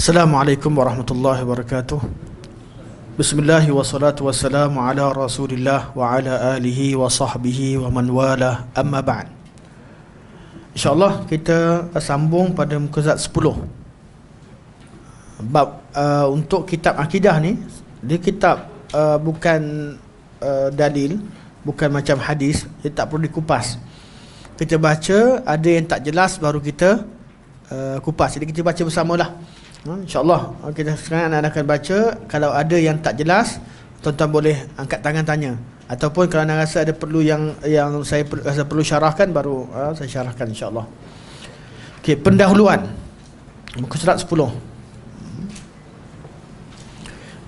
Assalamualaikum warahmatullahi wabarakatuh. Bismillah wassalatu wassalamu ala rasulillah wa ala alihi wa sahbihi wa man wala, amma ba'd. InsyaAllah kita sambung pada muka surat 10. Bab untuk kitab akidah ni, dia kitab bukan dalil, bukan macam hadis, dia tak perlu dikupas. Kita baca, ada yang tak jelas baru kita kupas. Jadi kita baca bersamalah. InsyaAllah kita sekarang akan baca. Kalau ada yang tak jelas, tuan-tuan boleh angkat tangan tanya. Ataupun kalau anda rasa ada perlu yang saya rasa perlu syarahkan, baru saya syarahkan insyaAllah. Okey, pendahuluan muka surat 10.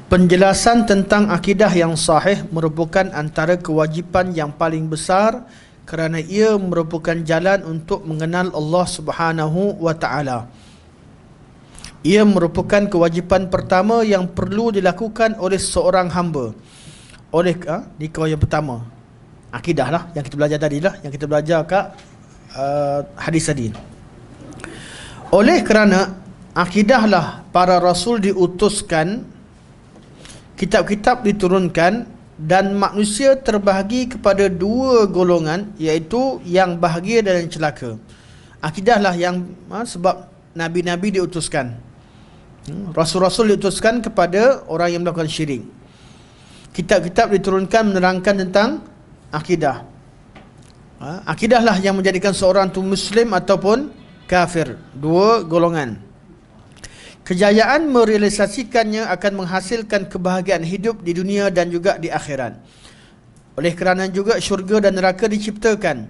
Penjelasan tentang akidah yang sahih merupakan antara kewajipan yang paling besar, kerana ia merupakan jalan untuk mengenal Allah Subhanahu wa ta'ala. Ia merupakan kewajipan pertama yang perlu dilakukan oleh seorang hamba. Ni yang pertama, akidah lah, yang kita belajar tadi lah, yang kita belajar kat hadis tadi. Oleh kerana akidahlah para rasul diutuskan, kitab-kitab diturunkan, dan manusia terbahagi kepada dua golongan, iaitu yang bahagia dan yang celaka. Akidahlah yang sebab nabi-nabi diutuskan, rasul-rasul diutuskan kepada orang yang melakukan syirik. Kitab-kitab diturunkan menerangkan tentang akidah. Akidahlah yang menjadikan seorang itu muslim ataupun kafir. Dua golongan. Kejayaan merealisasikannya akan menghasilkan kebahagiaan hidup di dunia dan juga di akhirat. Oleh kerana juga syurga dan neraka diciptakan.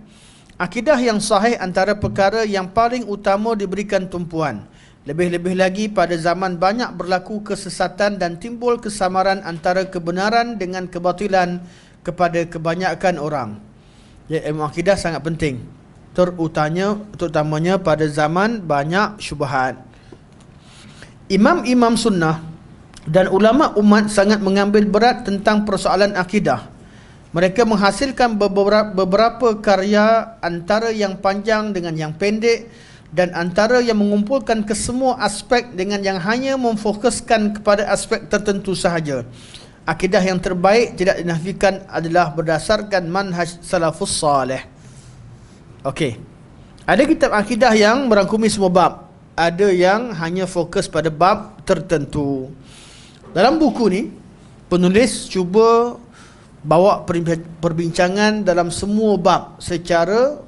Akidah yang sahih antara perkara yang paling utama diberikan tumpuan. Lebih-lebih lagi pada zaman banyak berlaku kesesatan dan timbul kesamaran antara kebenaran dengan kebatilan kepada kebanyakan orang. Jadi ilmu akidah sangat penting, terutamanya pada zaman banyak syubhat. Imam-imam sunnah dan ulama umat sangat mengambil berat tentang persoalan akidah. Mereka menghasilkan beberapa karya, antara yang panjang dengan yang pendek, dan antara yang mengumpulkan kesemua aspek dengan yang hanya memfokuskan kepada aspek tertentu sahaja. Akidah yang terbaik tidak dinafikan adalah berdasarkan manhaj salafus salih. Okey, ada kitab akidah yang merangkumi semua bab, ada yang hanya fokus pada bab tertentu. Dalam buku ni, penulis cuba bawa perbincangan dalam semua bab secara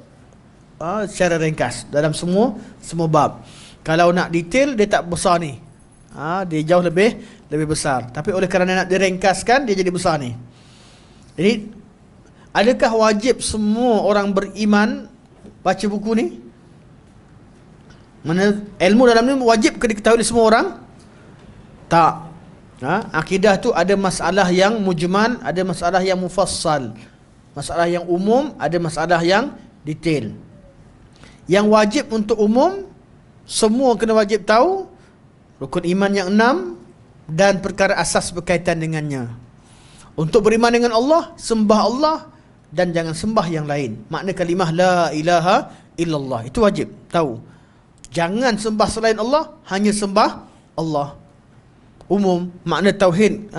ringkas, dalam semua bab. Kalau nak detail, dia tak besar ni, dia jauh lebih besar. Tapi oleh kerana nak diringkaskan, dia jadi besar ni. Jadi adakah wajib semua orang beriman baca buku ni? Mana ilmu dalam ni wajib ke diketahui oleh semua orang? Tak. Akidah tu ada masalah yang mujmal, ada masalah yang mufassal, masalah yang umum, ada masalah yang detail. Yang wajib untuk umum, semua kena wajib tahu rukun iman yang 6 dan perkara asas berkaitan dengannya. Untuk beriman dengan Allah, sembah Allah dan jangan sembah yang lain. Makna kalimah la ilaha illallah, itu wajib tahu. Jangan sembah selain Allah, hanya sembah Allah. Umum, makna tauhid,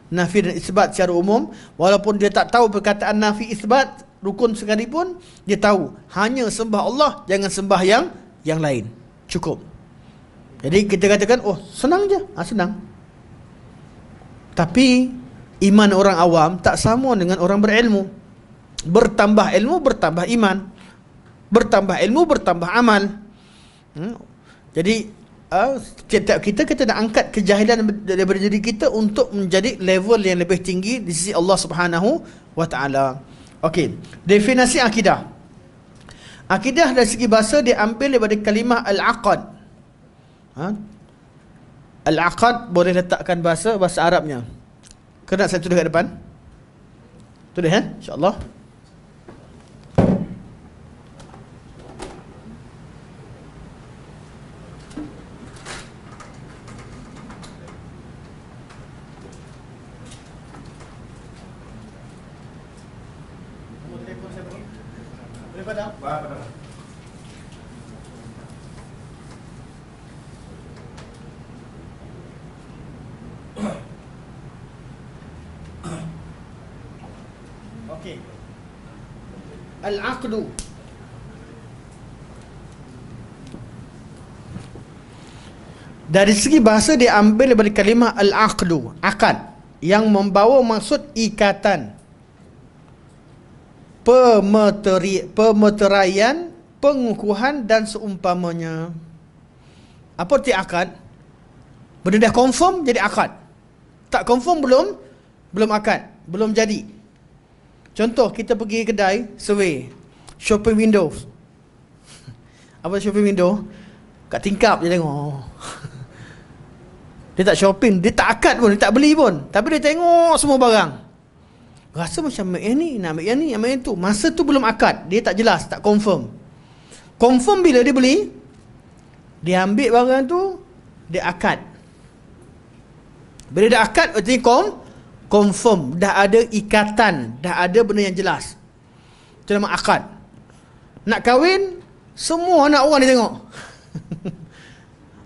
nafi dan isbat secara umum. Walaupun dia tak tahu perkataan nafi isbat rukun sekalipun, dia tahu hanya sembah Allah, jangan sembah yang lain. Cukup. Jadi kita katakan, oh senang je, senang. Tapi iman orang awam tak sama dengan orang berilmu. Bertambah ilmu, bertambah iman. Bertambah ilmu, bertambah amal. Jadi setiap kita nak angkat kejahilan daripada diri kita untuk menjadi level yang lebih tinggi di sisi Allah Subhanahu wa ta'ala. Okey, definisi akidah. Akidah dari segi bahasa diambil daripada kalimah al-aqad. Al-aqad boleh letakkan bahasa Arabnya. Kena saya tulis kat depan. Tulis insya-Allah. Okey. Al-aqdu. Dari segi bahasa dia ambil daripada kalimah al-aqdu, akad, yang membawa maksud ikatan, pemeteraian, pengukuhan dan seumpamanya. Apa arti akad? Benda dah confirm jadi akad. Tak confirm belum akad, belum jadi. Contoh, kita pergi kedai survey, shopping window. Apa shopping window? Kat tingkap je tengok. Dia tak shopping, dia tak akad pun, dia tak beli pun, tapi dia tengok semua barang. Rasa macam ambil yang ni, nak ambil yang ni, ambil yang tu. Masa tu belum akad, dia tak jelas, tak confirm. Confirm bila dia beli, dia ambil barang tu, dia akad. Bila dia akad, artinya confirm, dah ada ikatan, dah ada benda yang jelas. Itu nama akad. Nak kahwin, semua anak orang dia tengok.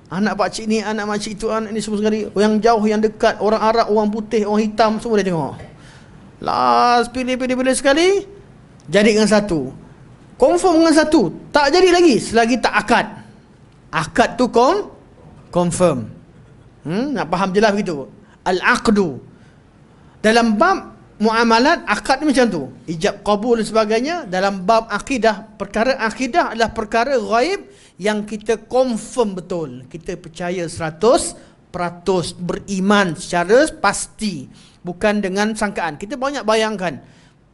Anak pakcik ni, anak makcik tu, anak ni semua sekali. Yang jauh, yang dekat, orang Arab, orang putih, orang hitam, semua dia tengok. Last pilih sekali, jadi dengan satu. Confirm dengan satu, tak jadi lagi selagi tak akad. Akad tu confirm. Nak faham jelas begitu. Al-aqdu. Dalam bab muamalat, akad ni macam tu, ijab qabul dan sebagainya. Dalam bab akidah, perkara akidah adalah perkara ghaib yang kita confirm betul, kita percaya 100%, beriman secara pasti, bukan dengan sangkaan. Kita banyak bayangkan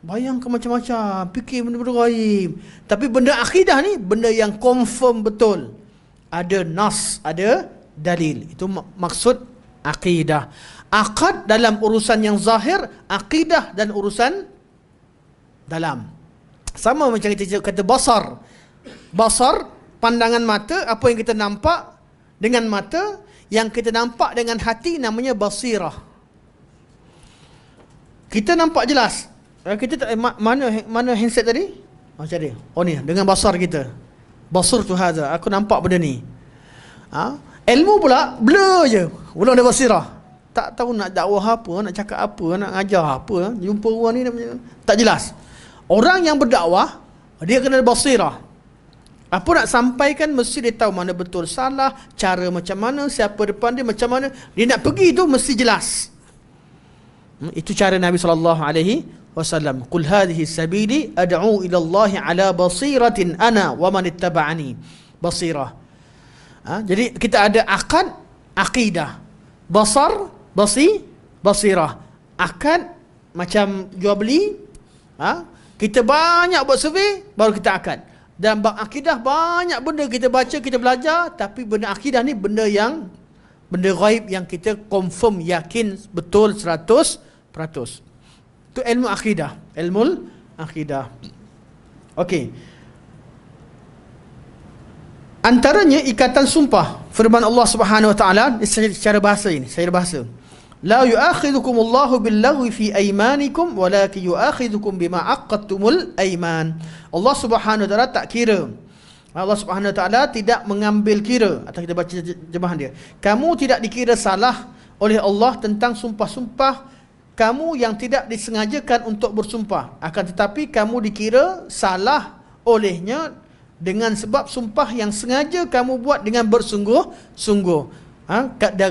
macam-macam, fikir benda-benda ghaib. Tapi benda akidah ni benda yang confirm betul, ada nas, ada dalil. Itu maksud akidah. Akad dalam urusan yang zahir, akidah dan urusan dalam. Sama macam kita kata basar. Basar, pandangan mata, apa yang kita nampak dengan mata, yang kita nampak dengan hati namanya basirah. Kita nampak jelas. Kita tak, mana handset tadi? Macam dia. Oh ni, dengan basar kita. Basur tu hadza, aku nampak benda ni. Ilmu pula blur je. Belum ada basirah. Tak tahu nak dakwah apa, nak cakap apa, nak ajar apa, jumpa orang ni tak jelas. Orang yang berdakwah, dia kena ada basirah. Apa nak sampaikan, mesti dia tahu mana betul salah, cara macam mana, siapa depan dia macam mana. Dia nak pergi tu mesti jelas. Itu cara Nabi SAW. Qul hadhihi sabili ad'u ila Allah ala basiratin ana wa man ittaba'ani. Basirah. Jadi kita ada akad, akidah. Basar, basirah. Akad macam jual beli. Kita banyak buat survey, baru kita akad. Dan bab akidah banyak benda kita baca, kita belajar, tapi benda akidah ni benda ghaib yang kita confirm, yakin betul 100%. Itu ilmu akidah, ilmu akidah. Okey. Antaranya ikatan sumpah. Firman Allah Subhanahu wa taala secara bahasa ini, secara bahasa. La yu'akhidhukumullahu billaghwi fi aymanikum walakin yu'akhidhukum bima aqadtumul ayman. Allah Subhanahu wa taala tak kira. Allah Subhanahu wa taala tidak mengambil kira, atau kita baca jemaah dia. Kamu tidak dikira salah oleh Allah tentang sumpah-sumpah kamu yang tidak disengajakan untuk bersumpah. Akan tetapi kamu dikira salah olehnya dengan sebab sumpah yang sengaja kamu buat dengan bersungguh-sungguh.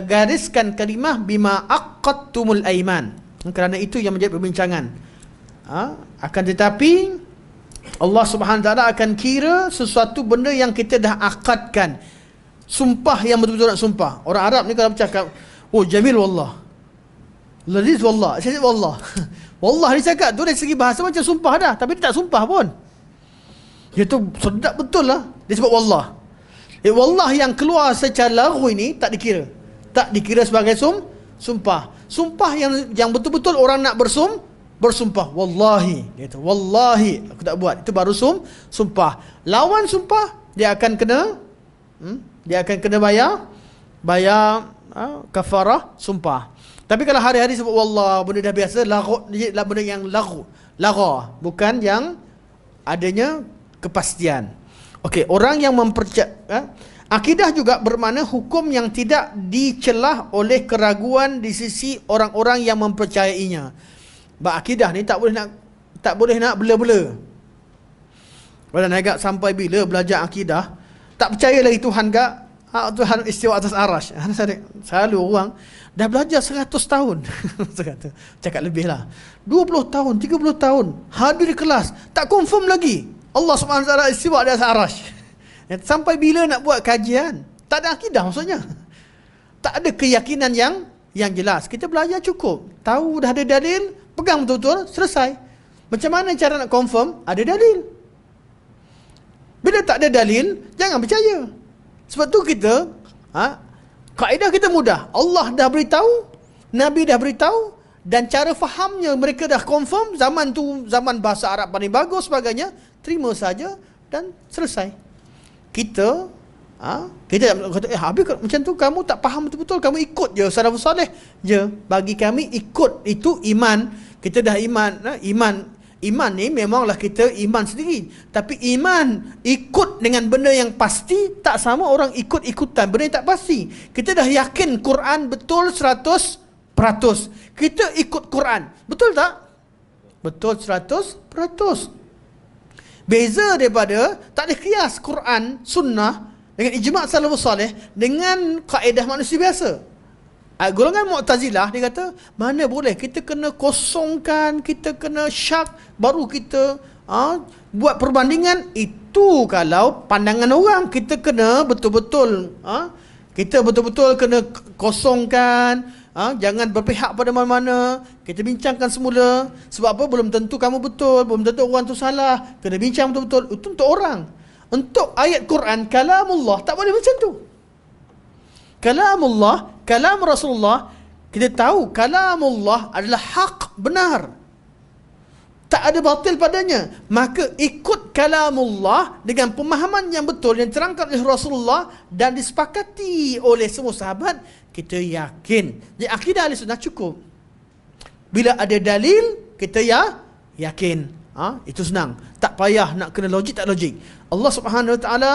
Gariskan kalimah bima aqadtumul aiman. Kerana itu yang menjadi perbincangan. Akan tetapi Allah Subhanahu wa taala akan kira sesuatu benda yang kita dah akadkan. Sumpah yang betul-betul nak sumpah. Orang Arab ni kalau bercakap, oh jamil wallah, ladiz wallah, syahid wallah. Wallah dia cakap tu dari segi bahasa macam sumpah dah, tapi dia tak sumpah pun. Dia tu sedap betul lah. Dia sebut wallah. Wallah yang keluar secara laghu ini tak dikira. Tak dikira sebagai sumpah. Sumpah yang betul-betul orang nak bersumpah. Wallahi. Dia kata, wallahi aku tak buat. Itu baru sumpah. Lawan sumpah, dia akan kena bayar kafarah sumpah. Tapi kalau hari-hari sebut wallah, benda dah biasa, benda yang lagha, bukan yang adanya kepastian. Okey, orang yang akidah juga bermakna hukum yang tidak dicelah oleh keraguan di sisi orang-orang yang mempercayainya. Bab akidah ni tak boleh nak tak boleh nak bela-bela. Pada agak sampai bila belajar akidah, tak percaya lagi Tuhan ke? Tuhan istiwa atas arash. Selalu orang dah belajar 100 tahun. Cakap lebih lah. 20 tahun, 30 tahun. Hadir kelas. Tak confirm lagi. Allah SWT istiwa di atas arash. Sampai bila nak buat kajian? Tak ada akidah maksudnya. Tak ada keyakinan yang jelas. Kita belajar cukup. Tahu dah ada dalil, pegang betul-betul, selesai. Macam mana cara nak confirm? Ada dalil. Bila tak ada dalil, jangan percaya. Sebab tu kita, kaedah kita mudah. Allah dah beritahu, Nabi dah beritahu, dan cara fahamnya mereka dah confirm. Zaman tu zaman bahasa Arab paling bagus sebagainya. Terima saja dan selesai. Kita kata, habis macam tu kamu tak faham betul-betul, kamu ikut je salafus saleh je. Bagi kami ikut itu iman. Kita dah iman ni memanglah kita iman sendiri. Tapi iman ikut dengan benda yang pasti tak sama orang ikut-ikutan benda yang tak pasti. Kita dah yakin Quran betul 100%. Kita ikut Quran. Betul tak? Betul 100%. Beza daripada tak ada kias Quran, sunnah dengan ijma' salafus saleh dengan kaedah manusia biasa. Golongan Mu'tazilah dia kata, mana boleh, kita kena kosongkan, kita kena syak baru kita buat perbandingan. Itu kalau pandangan orang. Kita kena betul-betul kita betul-betul kena kosongkan, jangan berpihak pada mana-mana. Kita bincangkan semula. Sebab apa? Belum tentu kamu betul, belum tentu orang tu salah. Kena bincang betul-betul. Itu untuk orang. Untuk ayat Quran, kalamullah, tak boleh macam tu. Kalamullah, kalam Rasulullah, kita tahu kalamullah adalah hak, benar. Tak ada batil padanya. Maka ikut kalamullah dengan pemahaman yang betul yang terangkan oleh Rasulullah dan disepakati oleh semua sahabat, kita yakin. Jadi akidah Ahlussunnah cukup. Bila ada dalil, kita yakin. Itu senang. Tak payah nak kena logik, tak logik. Allah Subhanahu Wa Taala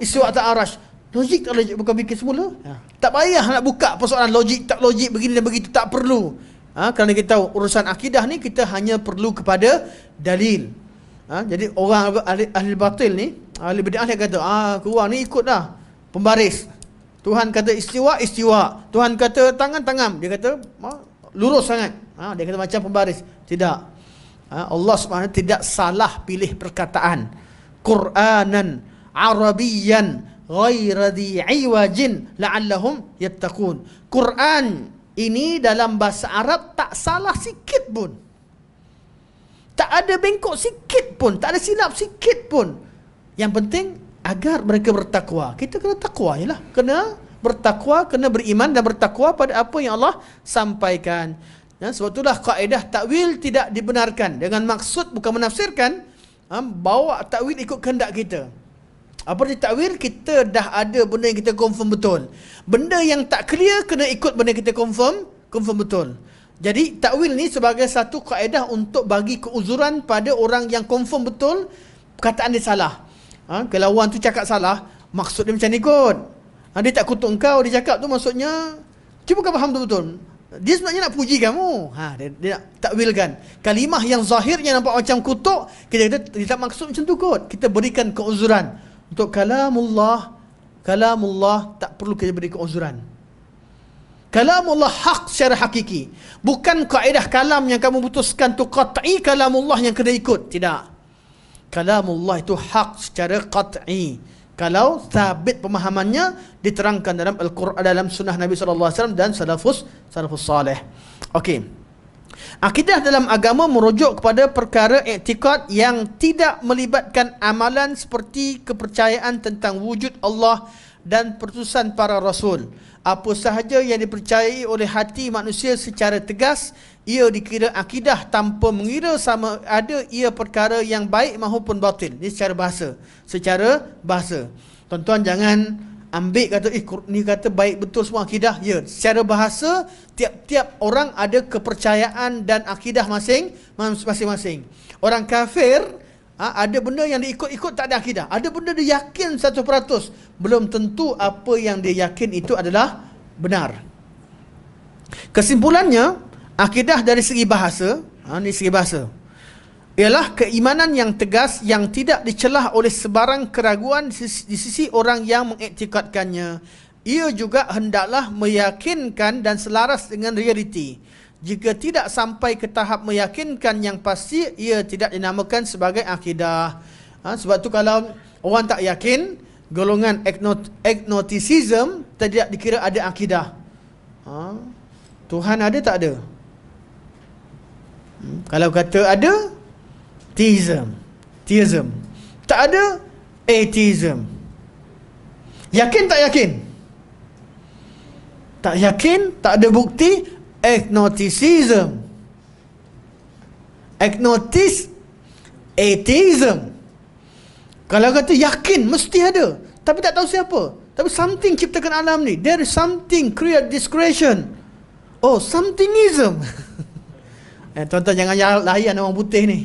istiwa atas arash. Logik tak logik, bukan fikir semula. Tak payah nak buka persoalan logik tak logik, begini dan begitu, tak perlu. Kerana kita tahu urusan akidah ni kita hanya perlu kepada dalil. Jadi orang ahli batil ni, ahli bid'ah dia kata, korang ni ikutlah pembaris. Tuhan kata istiwa, istiwa. Tuhan kata tangan, tangan. Dia kata lurus sangat. Dia kata macam pembaris. Tidak. Allah SWT tidak salah pilih perkataan. Qur'anan Arabiyan ghaira dhi iwajin la'allahum yattaqun. Quran ini dalam bahasa Arab tak salah sikit pun. Tak ada bengkok sikit pun, tak ada silap sikit pun. Yang penting agar mereka bertakwa. Kita kena takwa jelah. Kena bertakwa, kena beriman dan bertakwa pada apa yang Allah sampaikan. Sebab itulah kaedah takwil tidak dibenarkan. Dengan maksud bukan menafsirkan, bawa takwil ikut kehendak kita. Apa dia takwil? Kita dah ada benda yang kita confirm betul. Benda yang tak clear kena ikut benda kita confirm betul. Jadi takwil ni sebagai satu kaedah untuk bagi keuzuran pada orang yang confirm betul perkataan dia salah. Kalau orang tu cakap salah, maksud dia macam ni kot. Dia tak kutuk engkau, dia cakap tu maksudnya cuba kau faham betul-betul. Dia sebenarnya nak puji kamu. Dia nak takwilkan. Kalimah yang zahirnya nampak macam kutuk, kita kata dia tak maksud macam tu kot. Kita berikan keuzuran. Untuk kalamullah tak perlu kita beri keuzuran. Kalamullah hak secara hakiki. Bukan kaedah kalam yang kamu putuskan tu qat'i, kalamullah yang kena ikut. Tidak. Kalamullah itu hak secara qat'i. Kalau sabit pemahamannya diterangkan dalam Al-Quran, dalam sunnah Nabi SAW dan salafus saleh. Okey. Akidah dalam agama merujuk kepada perkara i'tikad yang tidak melibatkan amalan seperti kepercayaan tentang wujud Allah dan perutusan para rasul. Apa sahaja yang dipercayai oleh hati manusia secara tegas, ia dikira akidah tanpa mengira sama ada ia perkara yang baik maupun batil. Ini secara bahasa. Secara bahasa. Tuan-tuan jangan ambil kata ni kata baik betul semua akidah. Ya, secara bahasa tiap-tiap orang ada kepercayaan dan akidah masing-masing. Orang kafir ada benda yang dia ikut-ikut, tak ada akidah. Ada benda dia yakin 100%. Belum tentu apa yang dia yakin itu adalah benar. Kesimpulannya, akidah dari segi bahasa, ni segi bahasa. ialah keimanan yang tegas yang tidak dicelah oleh sebarang keraguan di sisi orang yang mengiktikadkannya. Ia juga hendaklah meyakinkan dan selaras dengan realiti. Jika tidak sampai ke tahap meyakinkan yang pasti, ia tidak dinamakan sebagai akidah. Sebab tu kalau orang tak yakin, golongan agnosticism tidak dikira ada akidah. Tuhan ada tak ada? Kalau kata ada, theism. Tak ada, atheism. Yakin tak yakin? Tak yakin, tak ada bukti, agnosticism. Atheism. Kalau kata yakin, mesti ada, tapi tak tahu siapa. Tapi something ciptakan alam ni. There is something create this creation. Oh, somethingism. Tuan-tuan jangan layan orang putih ni.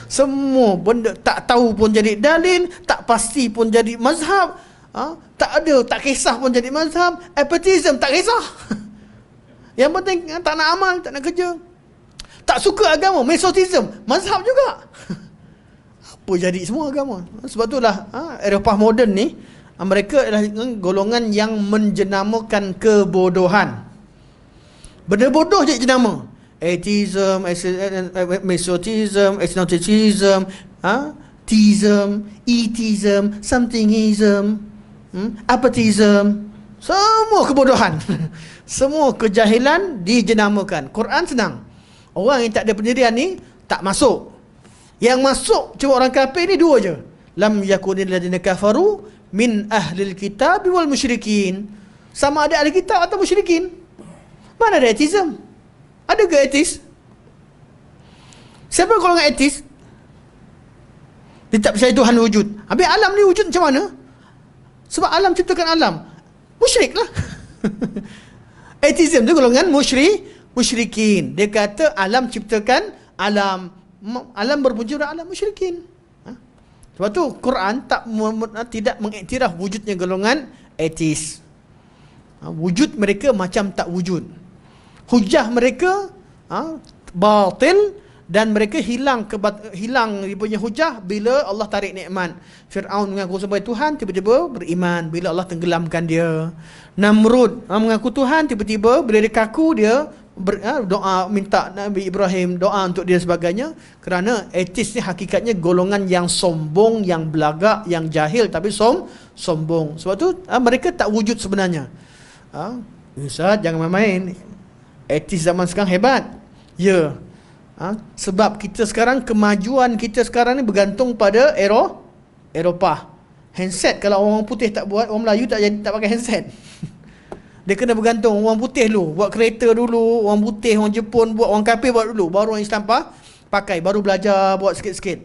Semua benda tak tahu pun jadi dalil, tak pasti pun jadi mazhab. Tak ada, tak kisah pun jadi mazhab. Apatism, tak kisah. Yang penting tak nak amal, tak nak kerja. Tak suka agama, Mesotism, mazhab juga. Apa jadi semua agama. Sebab itulah Eropah moden ni, mereka adalah golongan yang menjenamakan kebodohan. Benda bodoh je jenama. Atheism, Mesotism, Agnosticism, theism, atheism, somethingism, apatism. Semua kebodohan. Semua kejahilan dijenamakan. Quran senang. Orang yang tak ada pendirian ni tak masuk. Yang masuk cuma orang kafir ni dua je. Lam yakunil ladina kafaru min ahlil kitab wal musyrikin. Sama ada ahli kitab atau musyrikin. Mana ada atheism? Ada ke ateis? Siapa golongan ateis? Dia tak percaya Tuhan wujud. Habis alam ni wujud macam mana? Sebab alam ciptakan alam. Musyrik lah. Atheism tu golongan musyrikin. Dia kata alam ciptakan alam. Alam berpunca dari alam musyrikin. Sebab tu Quran tidak mengiktiraf wujudnya golongan ateis. Wujud mereka macam tak wujud. Hujah mereka batil, dan mereka hilang dia punya hujah bila Allah tarik nikmat. Fir'aun mengaku sebagai Tuhan, tiba-tiba beriman bila Allah tenggelamkan dia. Namrud mengaku Tuhan, tiba-tiba bila dia kaku, dia doa minta Nabi Ibrahim doa untuk dia sebagainya. Kerana ateis ni hakikatnya golongan yang sombong, yang belagak, yang jahil, tapi sombong. Sebab tu mereka tak wujud sebenarnya. Ustaz jangan main-main. Ateis zaman sekarang hebat. Ya. Sebab kita sekarang, kemajuan kita sekarang ni bergantung pada Eropah. Handset kalau orang putih tak buat, orang Melayu tak pakai handset. Dia kena bergantung orang putih dulu, buat kereta dulu, orang putih, orang Jepun buat, orang kafir buat dulu, baru orang Islam pakai, baru belajar buat sikit-sikit.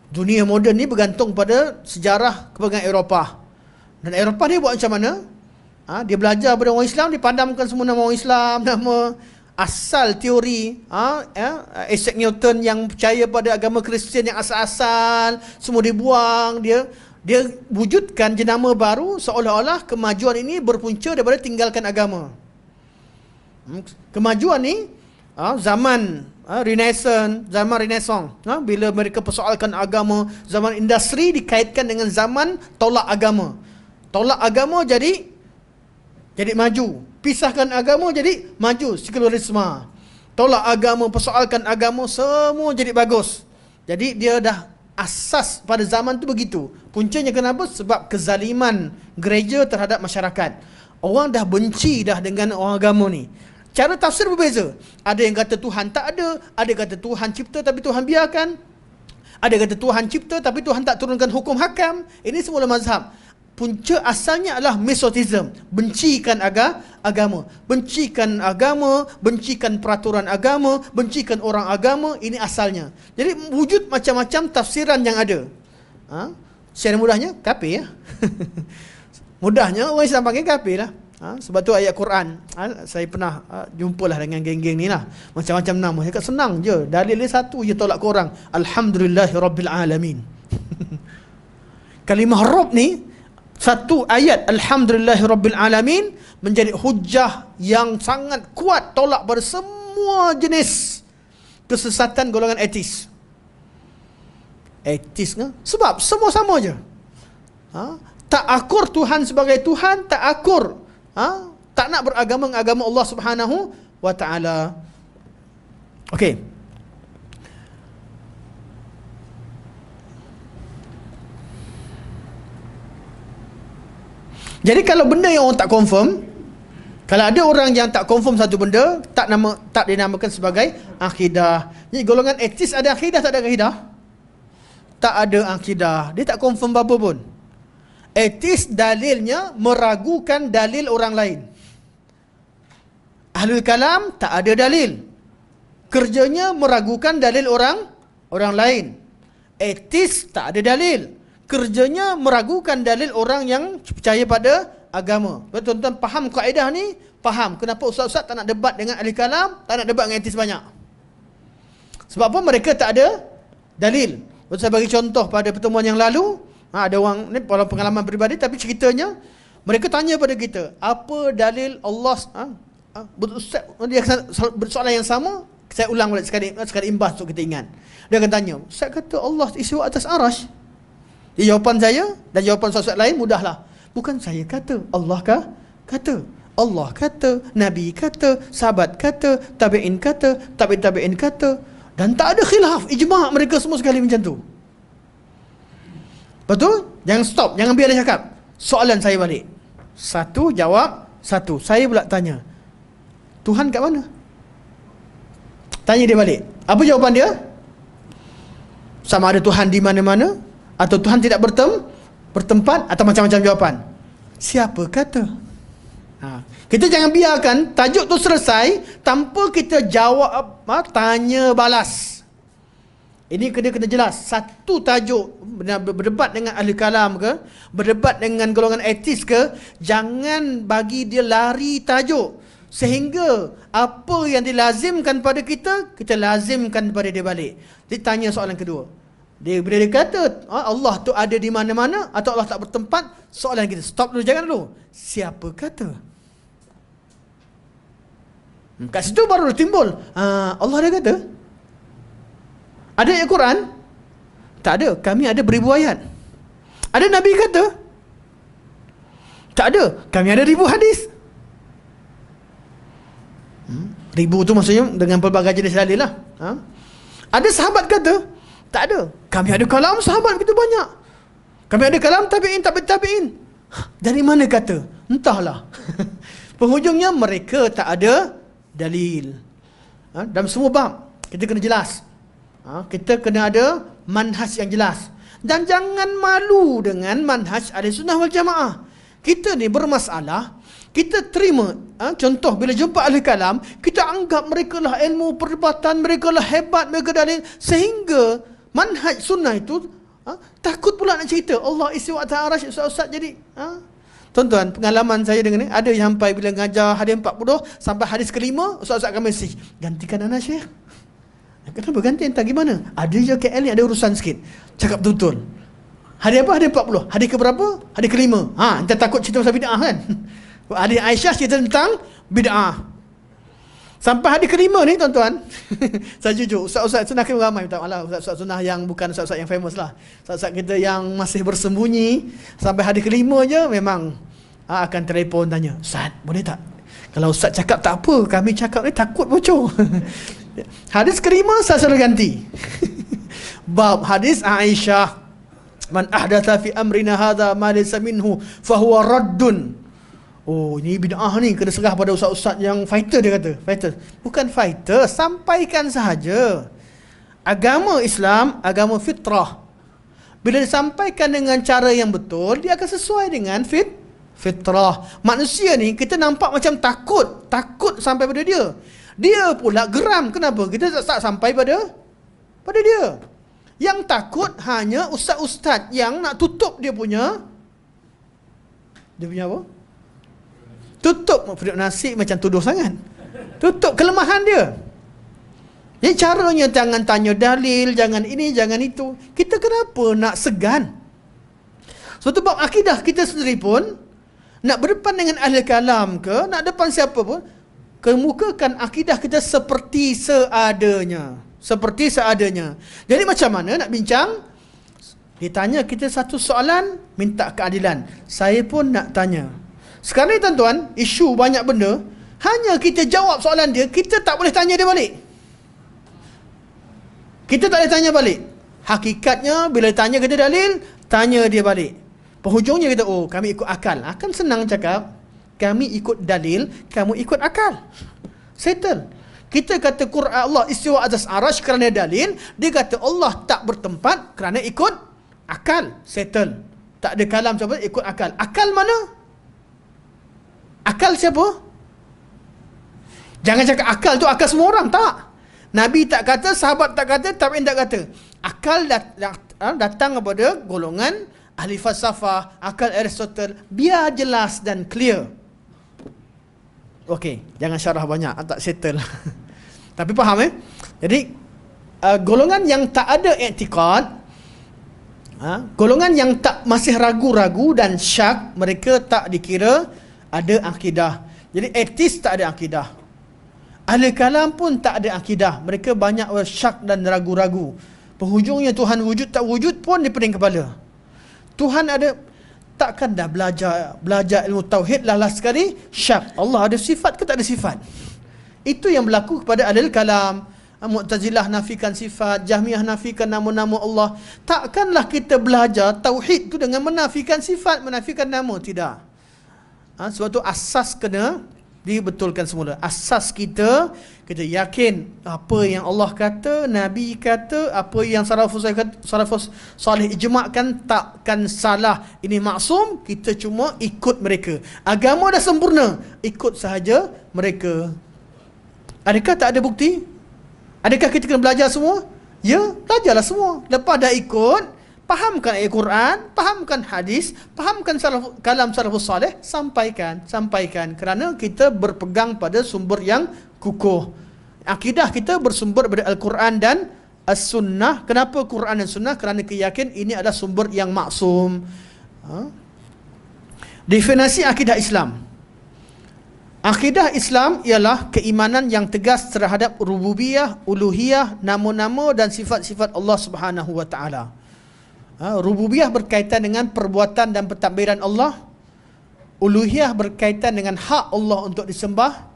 Dunia moden ni bergantung pada sejarah kepegangan Eropah. Dan Eropah ni buat macam mana? Dia belajar pada orang Islam, dipadamkan semua nama orang Islam, nama asal teori Isaac Newton yang percaya pada agama Kristian yang asal-asal, semua dibuang. Dia wujudkan jenama baru, seolah-olah kemajuan ini berpunca daripada tinggalkan agama. Kemajuan ni zaman Renaissance, bila mereka persoalkan agama, zaman industri dikaitkan dengan zaman tolak agama. Tolak agama jadi maju. Pisahkan agama jadi maju, sekularisme. Tolak agama, persoalkan agama, semua jadi bagus. Jadi dia dah asas pada zaman tu begitu. Puncanya kenapa? Sebab kezaliman gereja terhadap masyarakat. Orang dah benci dah dengan orang agama ni. Cara tafsir berbeza. Ada yang kata Tuhan tak ada yang kata Tuhan cipta tapi Tuhan biarkan. Ada yang kata Tuhan cipta tapi Tuhan tak turunkan hukum hakam. Ini semua mazhab. Punca asalnya adalah Mesotism. Bencikan agama. Bencikan agama, bencikan peraturan agama, bencikan orang agama. Ini asalnya. Jadi wujud macam-macam tafsiran yang ada. Secara mudahnya, kafir ya. Mudahnya orang Islam panggil kafir lah. Sebab tu ayat Quran, saya pernah jumpalah dengan geng-geng ni lah. Macam-macam nama. Saya kata senang je. Dalil dia satu je tolak korang. Alhamdulillahirrabbilalamin. Kalimah Rabb ni, satu ayat Alhamdulillahirrabbilalamin menjadi hujah yang sangat kuat tolak pada semua jenis kesesatan golongan etis. Etis kan? Sebab semua sama je. Tak akur Tuhan sebagai Tuhan, tak akur. Tak nak beragama dengan agama Allah Subhanahu wa taala. Okey. Jadi kalau benda yang orang tak confirm, kalau ada orang yang tak confirm satu benda, tak dinamakan sebagai akidah. Jadi golongan etis ada akidah, tak ada akidah? Tak ada akidah. Dia tak confirm apa pun. Etis dalilnya meragukan dalil orang lain. Ahlul kalam tak ada dalil. Kerjanya meragukan dalil orang lain. Etis tak ada dalil. Kerjanya meragukan dalil orang yang percaya pada agama. Betul, tuan-tuan faham kaedah ni? Faham kenapa ustaz-ustaz tak nak debat dengan ahli kalam, tak nak debat dengan etis banyak. Sebab apa? Mereka tak ada dalil. Saya bagi contoh pada pertemuan yang lalu, ada orang ni dalam pengalaman peribadi, tapi ceritanya mereka tanya pada kita, apa dalil Allah? Ustaz, dia soalan yang sama, saya ulang balik sekali imbas untuk kita ingat. Dia akan tanya, Ustaz kata Allah istiwa atas arash. Jawapan saya dan jawapan ustaz lain mudahlah. Bukan saya kata, Allah kata. Allah kata, Nabi kata, sahabat kata, tabi'in kata, tabi'in kata, dan tak ada khilaf, ijma' mereka semua sekali macam tu. Betul? Jangan stop, jangan biar dia cakap. Soalan saya balik. Satu jawab, satu. Saya pula tanya, Tuhan kat mana? Tanya dia balik. Apa jawapan dia? Sama ada Tuhan di mana-mana, atau Tuhan tidak bertempat, atau macam-macam jawapan. Siapa kata? Kita jangan biarkan tajuk tu selesai tanpa kita jawab, tanya balas. Ini kena jelas. Satu tajuk, berdebat dengan ahli kalam ke, berdebat dengan golongan etis ke, jangan bagi dia lari tajuk, sehingga apa yang dilazimkan pada kita, kita lazimkan pada dia balik. Dia tanya soalan kedua. Bila dia kata Allah tu ada di mana-mana atau Allah tak bertempat, soalan kita, stop dulu, jangan dulu. Siapa kata? Kat situ baru timbul, Allah ada kata? Ada ayat Quran? Tak ada. Kami ada beribu ayat. Ada Nabi kata? Tak ada. Kami ada ribu hadis. Ribu tu maksudnya dengan pelbagai jenis dalil lah. Ada sahabat kata? Tak ada. Kami ada kalam sahabat begitu banyak. Kami ada kalam tabi'in. Dari mana kata? Entahlah. Penghujungnya mereka tak ada dalil. Dalam semua bab kita kena jelas. Kita kena ada manhaj yang jelas. Dan jangan malu dengan manhaj Ahlussunnah wal Jamaah. Kita ni bermasalah, kita terima, contoh bila jumpa ahli kalam, kita anggap mereka lah ilmu perdebatan, mereka lah hebat, mereka dalil, sehingga manhaj sunnah itu takut pula nak cerita Allah istiwa atas arash. Ustaz jadi tuan-tuan, pengalaman saya dengan ni, ada yang sampai bila ngajar hadis 40 sampai hadis kelima, ustaz-ustaz akan mesej, gantikan anak Syekh. Kenapa ganti, entah gimana? Ada je KL ni ada urusan sikit. Cakap betul. Hadis apa? Hadis 40. Hadis ke berapa? Hadis kelima. Entah takut cerita pasal bid'ah kan? Hadis Aisyah cerita tentang bid'ah. Sampai hadis kelima ni tuan-tuan, saya jujur, ustaz-ustaz sunnah kita ramai, minta maaf, ustaz-ustaz sunnah yang bukan ustaz-ustaz yang famous lah. Ustaz-ustaz kita yang masih bersembunyi, sampai hadis kelima je memang akan telefon tanya, Ustaz, boleh tak? Kalau ustaz cakap tak apa, kami cakap ni takut bocor. Hadis kelima saya selalu ganti. Bab hadis Aisyah, man ahdatha fi amrina hadha ma laysa minhu fahuwa raddun. Oh, ini bid'ah ni, kena serah pada ustaz-ustaz yang fighter, dia kata. Fighter. Bukan fighter, sampaikan sahaja. Agama Islam, agama fitrah. Bila disampaikan dengan cara yang betul, dia akan sesuai dengan fitrah. Manusia ni, kita nampak macam takut sampai pada dia. Dia pula geram. Kenapa? Kita tak sampai pada dia. Yang takut hanya ustaz-ustaz yang nak tutup dia punya apa? Tutup nasi macam tuduh sangat. Tutup kelemahan dia. Jadi caranya jangan tanya dalil, jangan ini, jangan itu. Kita kenapa nak segan? Suatu bab akidah kita sendiri pun, nak berdepan dengan ahli kalam ke, nak depan siapa pun, kemukakan akidah kita seperti seadanya. seperti seadanya. Jadi macam mana nak bincang? Ditanya kita satu soalan, minta keadilan. Saya pun nak tanya. Sekarang ni tuan-tuan, isu banyak benda, hanya kita jawab soalan dia, kita tak boleh tanya dia balik. Kita tak boleh tanya balik. Hakikatnya bila tanya kita dalil, tanya dia balik. Penghujungnya kita, oh kami ikut akal. Akan senang cakap, kami ikut dalil, kamu ikut akal. Settle. Kita kata Quran Allah istiwa atas arash kerana dalil, dia kata Allah tak bertempat kerana ikut akal. Settle. Tak ada kalam siapa, ikut akal. Akal mana? Akal siapa? Jangan cakap akal tu akal semua orang. Tak. Nabi tak kata, sahabat tak kata, tabi'in tak kata. Akal datang kepada golongan ahli falsafah, akal Aristotle. Biar jelas dan clear. Okey, jangan syarah banyak, tak settle. Tapi faham Jadi golongan yang tak ada i'tiqad, golongan yang tak masih ragu-ragu dan syak, mereka tak dikira ada akidah. Jadi etis tak ada akidah. Ahli kalam pun tak ada akidah. Mereka banyak syak dan ragu-ragu. Penghujungnya Tuhan wujud tak wujud pun di pening kepala. Tuhan ada, takkan dah belajar ilmu tauhid lah sekali syak. Allah ada sifat ke tak ada sifat? Itu yang berlaku kepada ahli kalam. Mu'tazilah nafikan sifat, Jahmiyah nafikan nama-nama Allah. Takkanlah kita belajar tauhid tu dengan menafikan sifat, menafikan nama, tidak. Sebab tu asas kena dibetulkan semula. Asas kita yakin apa yang Allah kata, Nabi kata, apa yang salafus salih ijma'kan takkan salah. Ini maksum, kita cuma ikut mereka. Agama dah sempurna, ikut sahaja mereka. Adakah tak ada bukti? Adakah kita kena belajar semua? Ya, belajarlah semua. Lepas dah ikut, fahamkan ayat Quran, fahamkan hadis, fahamkan kalam salafus salih, sampaikan. Kerana kita berpegang pada sumber yang kukuh. Akidah kita bersumber daripada Al-Quran dan As-Sunnah. Kenapa Quran dan Sunnah? Kerana keyakinan ini adalah sumber yang maksum. Definisi akidah Islam. Akidah Islam ialah keimanan yang tegas terhadap rububiyah, uluhiyah, nama-nama dan sifat-sifat Allah Subhanahu wa taala. Rububiyah berkaitan dengan perbuatan dan pentadbiran Allah. Uluhiyah berkaitan dengan hak Allah untuk disembah.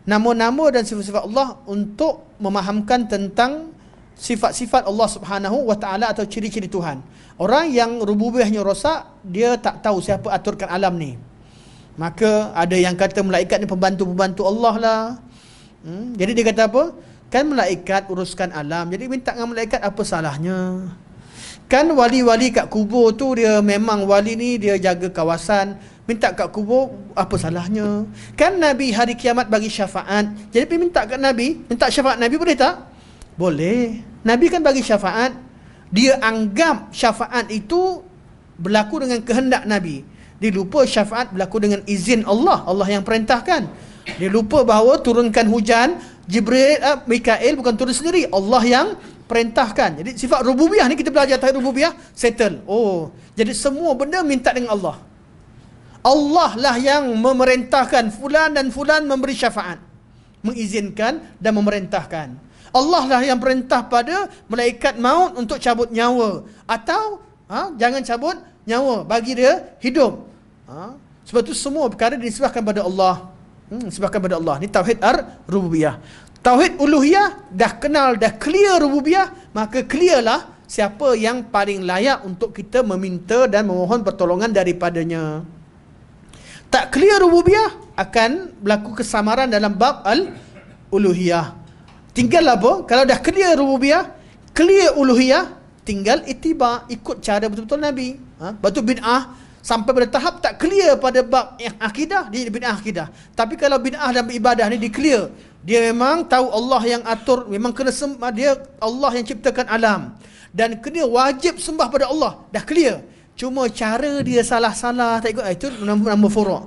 Nama-nama dan sifat-sifat Allah untuk memahamkan tentang sifat-sifat Allah Subhanahu wa taala atau ciri-ciri Tuhan. Orang yang rububiyahnya rosak, dia tak tahu siapa aturkan alam ni. Maka ada yang kata malaikat ni pembantu-pembantu Allah lah. Jadi dia kata apa? Kan malaikat uruskan alam, jadi minta dengan malaikat, apa salahnya? Kan wali-wali kat kubur tu, dia memang wali ni dia jaga kawasan, minta kat kubur, apa salahnya? Kan Nabi hari kiamat bagi syafaat, jadi pergi minta kat Nabi, minta syafaat Nabi, boleh tak? Boleh. Nabi kan bagi syafaat. Dia anggap syafaat itu berlaku dengan kehendak Nabi. Dia lupa syafaat berlaku dengan izin Allah. Allah yang perintahkan. Dia lupa bahawa turunkan hujan, Jibril, Mikail bukan turun sendiri, Allah yang perintahkan. Jadi sifat rububiyah ni kita belajar tauhid rububiyah, settle. Oh, jadi semua benda minta dengan Allah. Allah lah yang memerintahkan fulan dan fulan memberi syafaat, mengizinkan dan memerintahkan. Allah lah yang perintah pada malaikat maut untuk cabut nyawa, atau jangan cabut nyawa, bagi dia hidup. Sebab tu semua perkara disebabkan pada Allah. Disebabkan pada Allah. Ni tauhid ar-rububiyah. Tauhid uluhiyah dah kenal, dah clear rububiyah, maka clearlah siapa yang paling layak untuk kita meminta dan memohon pertolongan daripadanya. Tak clear rububiyah, akan berlaku kesamaran dalam bab al-uluhiyah. Tinggal apa? Kalau dah clear rububiyah, clear uluhiyah, tinggal itiba, ikut cara betul-betul Nabi. Batu bid'ah sampai pada tahap tak clear pada bab yang akidah, dia bid'ah akidah. Tapi kalau bid'ah dan ibadah ni di clear, dia memang tahu Allah yang atur, memang kena sembah dia, Allah yang ciptakan alam, dan kena wajib sembah pada Allah, dah clear. Cuma cara dia salah-salah, tak ikut, itu nama furu'.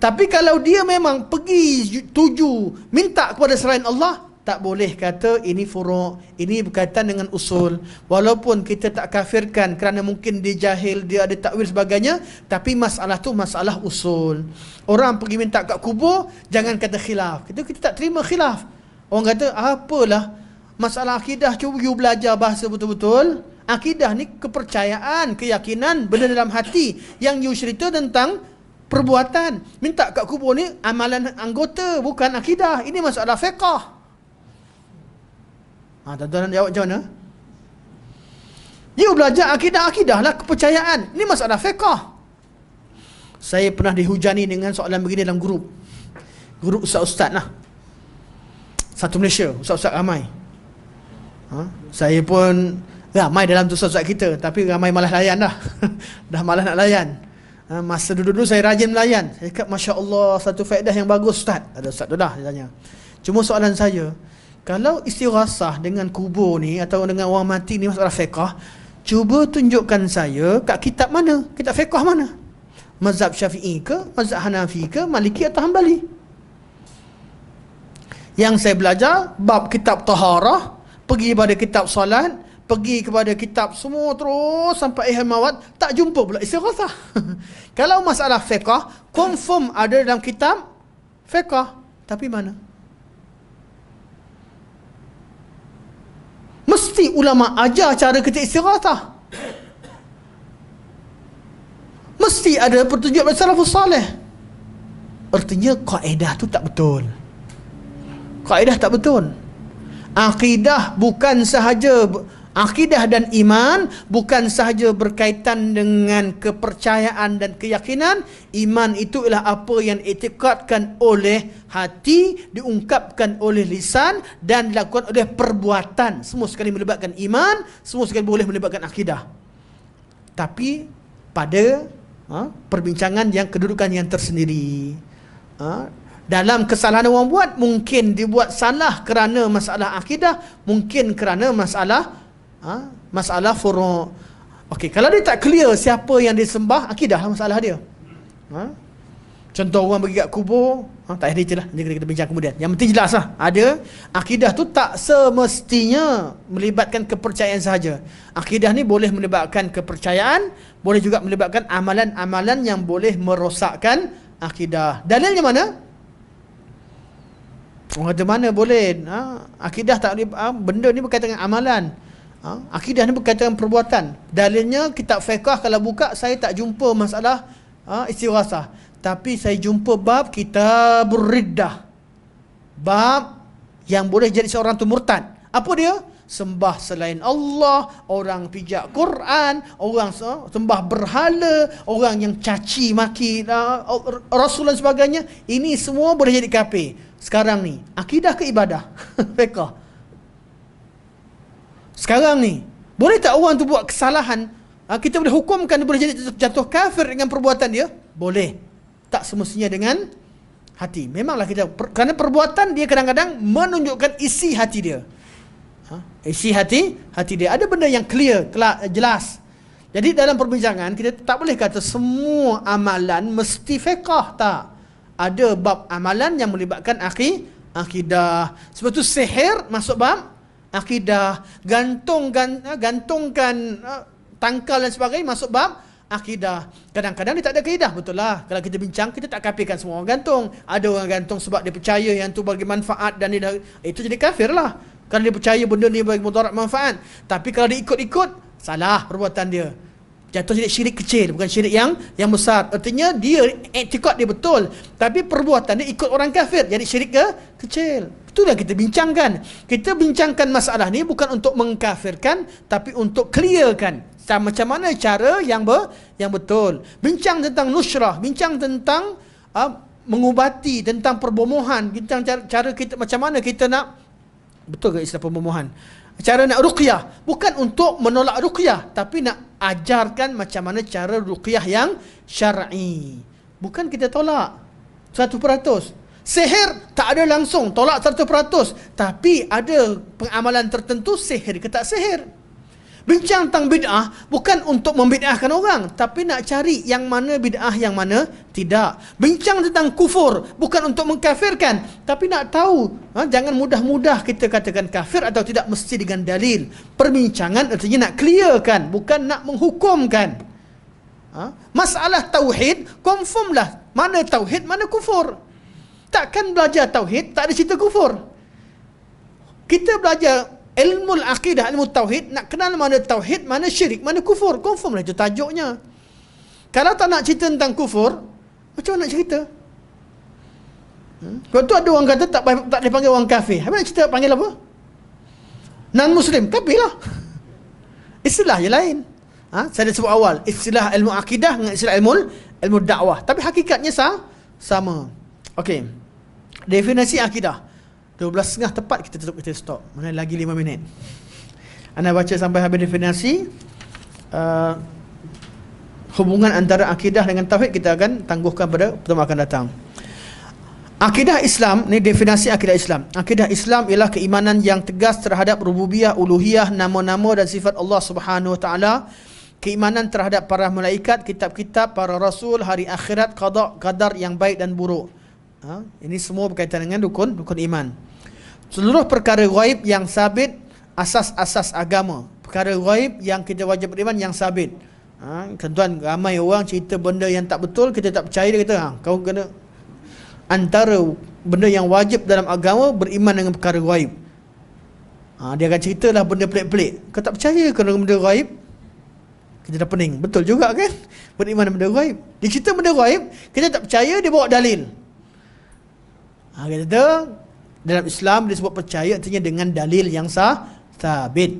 Tapi kalau dia memang pergi tuju minta kepada selain Allah, tak boleh kata ini furu', ini berkaitan dengan usul. Walaupun kita tak kafirkan kerana mungkin dia jahil, dia ada takwil sebagainya, tapi masalah tu masalah usul. Orang pergi minta kat kubur, jangan kata khilaf. Kita tak terima khilaf. Orang kata, apalah, Masalah akidah, cuba you belajar bahasa betul-betul. Akidah ni kepercayaan, keyakinan, benda dalam hati. Yang you cerita tentang perbuatan. Minta kat kubur ni amalan anggota, bukan akidah. Ini masalah fiqh. Tuan-tuan jawab macam mana? You belajar akidah lah, kepercayaan. Ini masalah fiqh. Saya pernah dihujani dengan soalan begini dalam grup ustaz-ustaz lah. Satu Malaysia, ustaz-ustaz ramai. Saya pun ramai dalam tu ustaz-ustaz kita, tapi ramai malas layan dah. Dah malas nak layan. Masa dulu-dulu saya rajin melayan. Saya kata, Masya Allah, satu faedah yang bagus ustaz. Ada ustaz tu dah, dia tanya. Cuma soalan saya, kalau istighasah dengan kubur ni atau dengan orang mati ni masalah fiqh, cuba tunjukkan saya kat kitab mana? Kitab fiqh mana? Mazhab Syafi'i ke, mazhab Hanafi ke, Maliki atau Hanbali? Yang saya belajar bab kitab taharah, pergi kepada kitab salat, pergi kepada kitab semua terus sampai ihya mawad, tak jumpa pula istighasah. Kalau masalah fiqh, confirm ada dalam kitab fiqh, tapi mana? Mesti ulama ajar cara kita istighasah. Mesti ada petunjuk dari salafus salih. Artinya kaedah tu tak betul. Kaedah tak betul. Akidah bukan sahaja, akidah dan iman bukan sahaja berkaitan dengan kepercayaan dan keyakinan. Iman itu ialah apa yang i'tiqadkan oleh hati, diungkapkan oleh lisan dan dilakukan oleh perbuatan. Semua sekali melibatkan iman, semua sekali boleh melibatkan akidah. Tapi pada perbincangan yang kedudukan yang tersendiri. Dalam kesalahan orang buat, mungkin dibuat salah kerana masalah akidah, mungkin kerana masalah furu'. Okey, kalau dia tak clear siapa yang disembah, akidah masalah dia. Contoh orang pergi kat kubur, tak ada itulah, nanti kita bincang kemudian. Yang penting jelas lah, ada akidah tu tak semestinya melibatkan kepercayaan sahaja. Akidah ni boleh melibatkan kepercayaan, boleh juga melibatkan amalan-amalan yang boleh merosakkan akidah. Dalilnya mana? Orang kata mana boleh? Akidah tak boleh, benda ni berkaitan dengan amalan. Akidah ni berkaitan dengan perbuatan. Dalilnya kitab fiqh, kalau buka saya tak jumpa masalah istighasah, tapi saya jumpa bab kitabur riddah, bab yang boleh jadi seorang tu murtad. Apa dia? Sembah selain Allah, orang pijak Quran, orang sembah berhala, orang yang caci maki Rasul dan sebagainya. Ini semua boleh jadi kafir. Sekarang ni, akidah ke ibadah? Fiqh. Sekarang ni, boleh tak orang tu buat kesalahan, kita boleh hukumkan dia boleh jadi jatuh kafir dengan perbuatan dia? Boleh. Tak semestinya dengan hati. Memanglah kita, kerana perbuatan dia kadang-kadang menunjukkan isi hati dia. Isi hati dia. Ada benda yang clear, jelas. Jadi dalam perbincangan, kita tak boleh kata semua amalan mesti fiqh, tak. Ada bab amalan yang melibatkan akidah. Sebab tu sihir masuk bab akidah. Gantungkan tangkal dan sebagainya masuk bab akidah. Kadang-kadang dia tak ada kaidah, betul lah. Kalau kita bincang, kita tak kafirkan semua orang gantung. Ada orang gantung sebab dia percaya yang tu bagi manfaat dan dia itu jadi kafir lah. Kalau dia percaya benda ni bagi mudarat manfaat. Tapi kalau dia ikut-ikut, salah perbuatan dia. Jatuh jadi syirik kecil, bukan syirik yang besar. Artinya dia i'tiqad dia betul, tapi perbuatan dia ikut orang kafir, jadi syirik kecil. Itulah kita bincangkan. Kita bincangkan masalah ni bukan untuk mengkafirkan, tapi untuk clearkan macam mana cara yang betul. Bincang tentang nusrah, bincang tentang mengubati, tentang perbomohan, bincang cara kita, macam mana kita nak, betul ke istilah perbomohan, cara nak ruqyah, bukan untuk menolak ruqyah, tapi nak ajarkan macam mana cara ruqyah yang syar'i. Bukan kita tolak 100%. Sihir tak ada langsung tolak 100%, tapi ada pengamalan tertentu sihir ke tak sihir. Bincang tentang bid'ah bukan untuk membid'ahkan orang, tapi nak cari yang mana bid'ah, yang mana tidak. Bincang tentang kufur bukan untuk mengkafirkan, tapi nak tahu, jangan mudah-mudah kita katakan kafir atau tidak mesti dengan dalil. Perbincangan artinya nak clearkan, bukan nak menghukumkan. Masalah tauhid, confirmlah mana tauhid, mana kufur. Takkan belajar tauhid tak ada cerita kufur. Kita belajar Ilmu akidah, ilmu tauhid, nak kenal mana tauhid, mana syirik, mana kufur. Confirm lah itu tajuknya. Kalau tak nak cerita tentang kufur, macam mana nak cerita? Kalau tu ada orang kata tak boleh panggil orang kafir. Habis nak cerita panggil apa? Non-Muslim, kafir lah. Istilah je lain. Saya dah sebut awal, istilah ilmu akidah dengan istilah ilmu dakwah. Tapi hakikatnya sama. Okey. Definisi akidah. 12.30 tepat kita tutup, kita stop. Mana lagi 5 minit. Anda baca sampai habis definisi. Hubungan antara akidah dengan tauhid kita akan tangguhkan pada pertemuan akan datang. Akidah Islam, ni definisi akidah Islam. Akidah Islam ialah keimanan yang tegas terhadap rububiyah, uluhiyah, nama-nama dan sifat Allah Subhanahu Wa Taala. Keimanan terhadap para malaikat, kitab-kitab, para rasul, hari akhirat, qada, qadar yang baik dan buruk. Ini semua berkaitan dengan rukun iman. Seluruh perkara ghaib yang sabit, asas-asas agama. Perkara ghaib yang kita wajib beriman yang sabit. Tuan, ramai orang cerita benda yang tak betul, kita tak percaya. Dia kata, kau kena. Antara benda yang wajib dalam agama, beriman dengan perkara ghaib. Dia akan ceritalah benda pelik-pelik. Kau tak percaya kerana benda ghaib? Kita dah pening. Betul juga kan? Beriman dengan benda ghaib. Dia cerita benda ghaib, kita tak percaya, dia bawa dalil. Kata dalam Islam disebut percaya artinya dengan dalil yang sabit.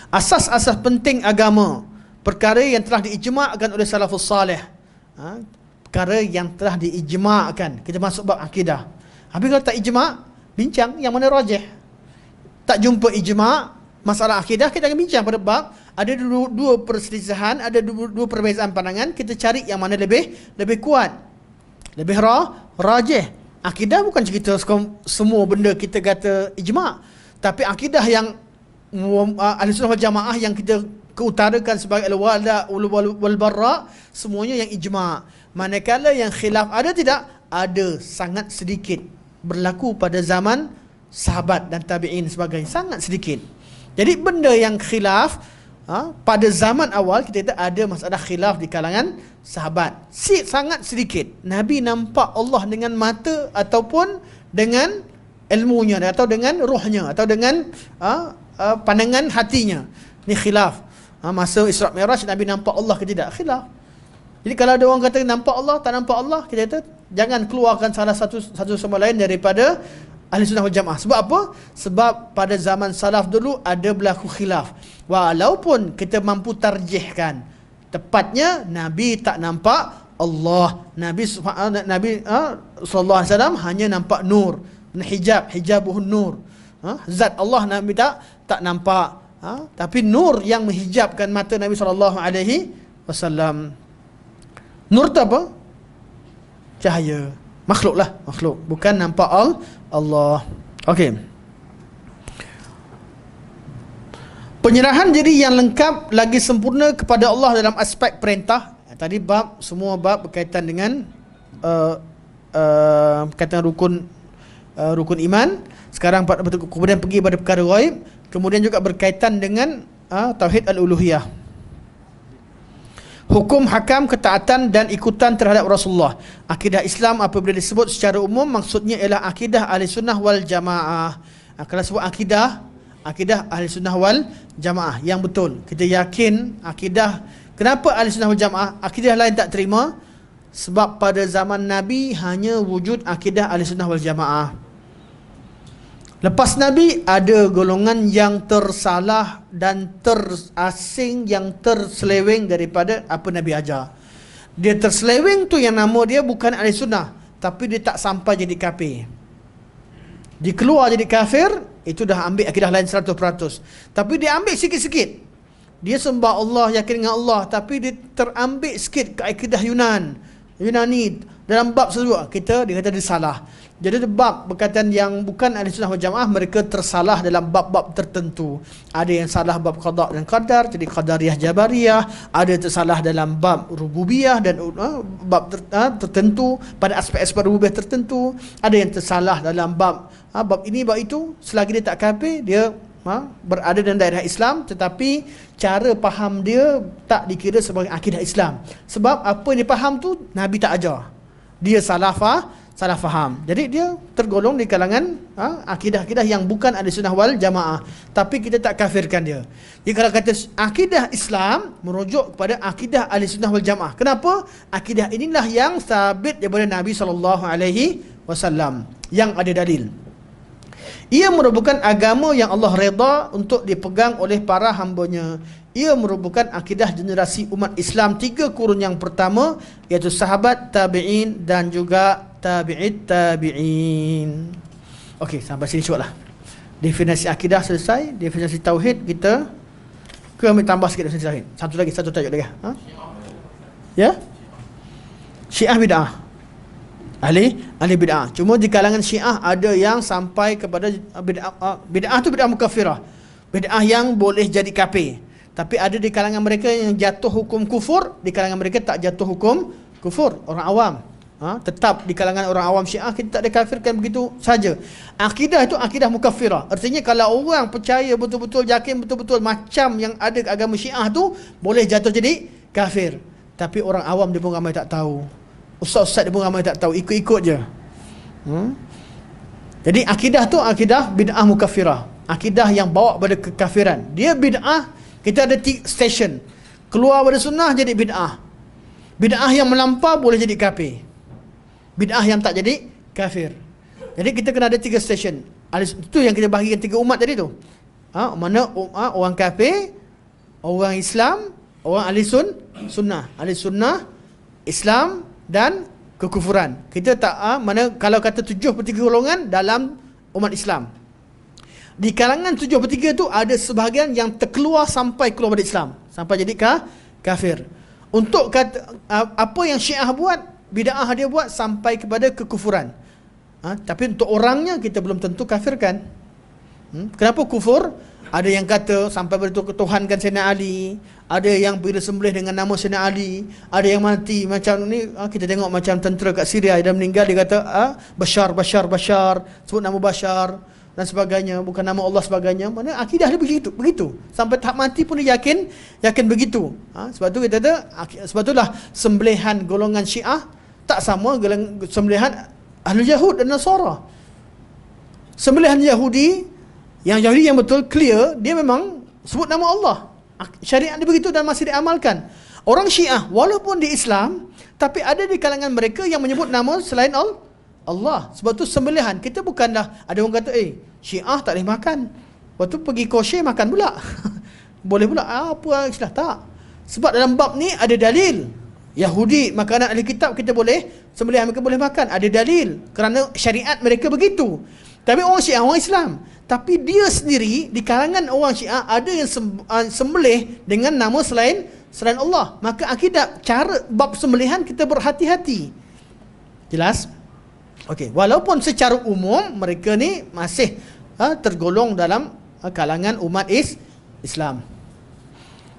Asas-asas penting agama, perkara yang telah diijma'kan oleh salafus salih. Perkara yang telah diijma'kan. Kita masuk bab akidah. Habis kalau tak ijma', bincang yang mana rajih. Tak jumpa ijma' masalah akidah, kita akan bincang pada bab ada dua perselisihan, ada dua perbezaan pandangan, kita cari yang mana lebih kuat, lebih rajih. Akidah bukan cerita semua benda kita kata ijma', tapi akidah yang Ahlussunnah wal Jamaah yang kita keutarakan sebagai al-wala wal barra, semuanya yang ijma'. Manakala yang khilaf ada tidak? Ada, sangat sedikit. Berlaku pada zaman sahabat dan tabi'in sebagainya, sangat sedikit. Jadi benda yang khilaf pada zaman awal kita kata ada masalah khilaf di kalangan sahabat. Sangat sedikit. Nabi nampak Allah dengan mata ataupun dengan ilmunya, atau dengan ruhnya, atau dengan pandangan hatinya. Ni khilaf. Masa Isra' Mi'raj Nabi nampak Allah ke tidak? Khilaf. Jadi kalau ada orang kata nampak Allah, tak nampak Allah, kita kata jangan keluarkan salah satu sama lain daripada Ahlussunnah wal Jamaah. Sebab apa? Sebab pada zaman salaf dulu ada berlaku khilaf. Walaupun kita mampu tarjihkan, tepatnya Nabi tak nampak Allah. Nabi sallallahu alaihi wasallam hanya nampak nur, hijabuhun nur. Zat Allah Nabi tak nampak. Tapi nur yang menghijabkan mata Nabi sallallahu alaihi wasallam. Nur tu apa? Cahaya. Makhluk lah, makhluk. Bukan nampak Allah. Okey. Penyerahan diri yang lengkap lagi sempurna kepada Allah dalam aspek perintah. Tadi semua bab berkaitan dengan berkaitan rukun iman. Sekarang kemudian pergi pada perkara ghaib, kemudian juga berkaitan dengan tauhid al-uluhiyah. Hukum, hakam, ketaatan dan ikutan terhadap Rasulullah. Akidah Islam apabila disebut secara umum, maksudnya ialah akidah Ahlussunnah wal Jamaah. Kalau sebut akidah Ahlussunnah wal Jamaah yang betul, kita yakin akidah. Kenapa Ahlussunnah wal Jamaah? Akidah lain tak terima? Sebab pada zaman Nabi hanya wujud akidah Ahlussunnah wal Jamaah. Lepas Nabi ada golongan yang tersalah dan terasing, yang terseleweng daripada apa Nabi ajar. Dia terseleweng tu yang nama dia bukan ahli sunnah, tapi dia tak sampai jadi kafir. Dia keluar jadi kafir, itu dah ambil akidah lain 100%. Tapi dia ambil sikit-sikit. Dia sembah Allah, yakin dengan Allah, tapi dia terambil sikit ke akidah Yunani. Dalam bab tersebut dia kata dia salah. Jadi bab berkaitan yang bukan Ahlussunnah wal Jamaah, mereka tersalah dalam bab-bab tertentu. Ada yang salah bab qada dan qadar, jadi qadariyah jabariyah. Ada tersalah dalam bab rububiyah dan bab tertentu, pada aspek-aspek rububiyah tertentu. Ada yang tersalah dalam bab ini, bab itu. Selagi dia tak kafir, dia berada dalam daerah Islam, tetapi cara faham dia tak dikira sebagai akidah Islam. Sebab apa yang dia faham tu Nabi tak ajar. Dia salah salah faham. Jadi dia tergolong di kalangan akidah-akidah yang bukan ahli sunnah wal jamaah. Tapi kita tak kafirkan dia. Jadi kalau kata akidah Islam merujuk kepada akidah ahli sunnah wal jamaah. Kenapa? Akidah inilah yang sabit daripada Nabi SAW yang ada dalil. Ia merupakan agama yang Allah redha untuk dipegang oleh para hambanya. Ia merupakan akidah generasi umat Islam 3 kurun yang pertama, iaitu sahabat, tabi'in dan juga tabi'it tabi'in. Okey, sampai sini cukup lah. Definisi akidah selesai. Definisi tauhid kita ambil tambah sikit definisi tauhid. Satu tajuk lagi. Ya? Syiah bid'ah. Ahli bid'ah. Cuma di kalangan Syiah ada yang sampai kepada bid'ah tu bid'ah mukaffirah. Bid'ah yang boleh jadi kafir. Tapi ada di kalangan mereka yang jatuh hukum kufur, di kalangan mereka tak jatuh hukum kufur, orang awam. Tetap di kalangan orang awam Syiah kita tak dikafirkan begitu saja. Akidah itu akidah mukaffirah. Artinya kalau orang percaya betul-betul, yakin betul-betul macam yang ada agama Syiah tu, boleh jatuh jadi kafir. Tapi orang awam dia pun ramai tak tahu. Ustaz-ustaz dia pun ramai tak tahu, ikut-ikut je. Jadi akidah tu akidah bid'ah mukaffirah. Akidah yang bawa pada kekafiran. Dia bid'ah. Kita ada station. Keluar pada sunnah jadi bid'ah. Bid'ah yang melampau boleh jadi kafir. Bid'ah yang tak jadi kafir. Jadi kita kena ada 3 station. Itu yang kita bahagikan 3 umat tadi tu. Mana orang kafir, orang Islam, orang ahli sunnah. Ahli sunnah, Islam dan kekufuran. Kita tak mana kalau kata 7/3 golongan dalam umat Islam. Di kalangan 7/3 tu ada sebahagian yang terkeluar sampai keluar dari Islam, sampai jadi kafir. Untuk kata apa yang Syiah buat, bid'ah dia buat sampai kepada kekufuran. Tapi untuk orangnya kita belum tentu kafirkan. Kenapa kufur? Ada yang kata sampai bertuhankan Sayyidina Ali, ada yang bila sembelih dengan nama Sayyidina Ali, ada yang mati macam ni. Kita tengok macam tentera kat Syria dia meninggal, dia kata Bashar, sebut nama Bashar dan sebagainya, bukan nama Allah sebagainya. Mana akidah dia begitu. Sampai tahap mati pun dia yakin begitu. Sebab tu kita sebab itulah sembelihan golongan Syiah tak sama dengan sembelihan Ahlul Yahud dan Nasara. Sembelihan Yahudi yang betul clear, dia memang sebut nama Allah. Syariat dia begitu dan masih diamalkan. Orang Syiah walaupun di Islam, tapi ada di kalangan mereka yang menyebut nama selain Allah. Sebab tu sembelihan kita bukanlah ada orang kata Syiah tak boleh makan, lepas tu pergi kosher makan pula. Boleh pula apa istilah tak. Sebab dalam bab ni ada dalil. Yahudi makanan ahli kitab kita boleh sembelihan, mereka boleh makan, ada dalil kerana syariat mereka begitu. Tapi orang Syiah, orang Islam, tapi dia sendiri di kalangan orang Syiah ada yang sembelih dengan nama selain Allah. Maka akidah cara bab sembelihan kita berhati-hati. Jelas? Okey, walaupun secara umum mereka ni masih tergolong dalam kalangan umat Islam.